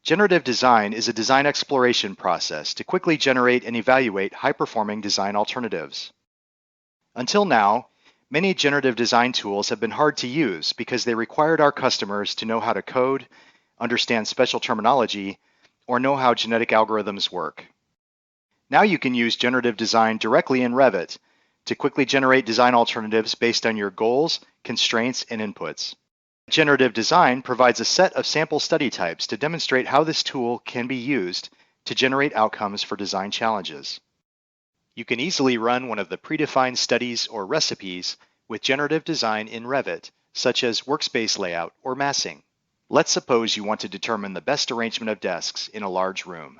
Generative design is a design exploration process to quickly generate and evaluate high-performing design alternatives. Until now, many generative design tools have been hard to use because they required our customers to know how to code, understand special terminology, or know how genetic algorithms work. Now you can use generative design directly in Revit to quickly generate design alternatives based on your goals, constraints, and inputs. Generative design provides a set of sample study types to demonstrate how this tool can be used to generate outcomes for design challenges. You can easily run one of the predefined studies or recipes with generative design in Revit, such as workspace layout or massing. Let's suppose you want to determine the best arrangement of desks in a large room.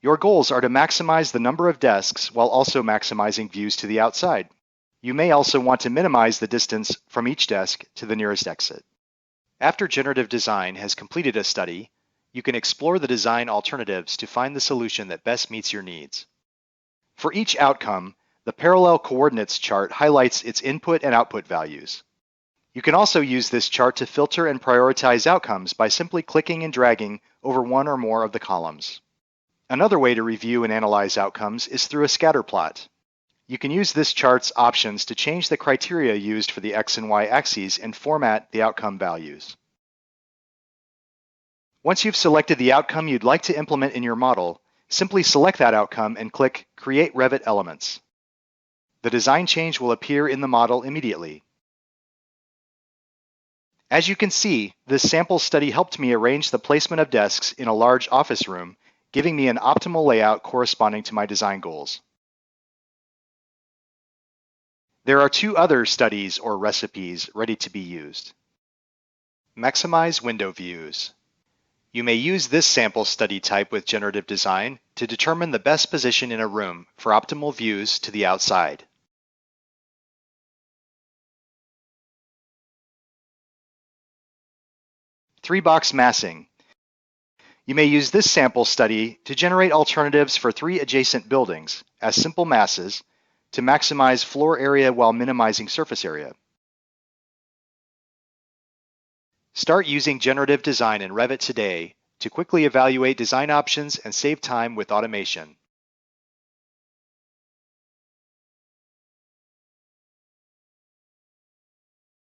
Your goals are to maximize the number of desks while also maximizing views to the outside. You may also want to minimize the distance from each desk to the nearest exit. After generative design has completed a study, you can explore the design alternatives to find the solution that best meets your needs. For each outcome, the parallel coordinates chart highlights its input and output values. You can also use this chart to filter and prioritize outcomes by simply clicking and dragging over one or more of the columns. Another way to review and analyze outcomes is through a scatter plot. You can use this chart's options to change the criteria used for the X and Y axes and format the outcome values. Once you've selected the outcome you'd like to implement in your model, simply select that outcome and click Create Revit Elements. The design change will appear in the model immediately. As you can see, this sample study helped me arrange the placement of desks in a large office room, giving me an optimal layout corresponding to my design goals. There are two other studies or recipes ready to be used. Maximize window views. You may use this sample study type with generative design to determine the best position in a room for optimal views to the outside. Three-box massing. You may use this sample study to generate alternatives for 3 adjacent buildings as simple masses to maximize floor area while minimizing surface area. Start using generative design in Revit today to quickly evaluate design options and save time with automation.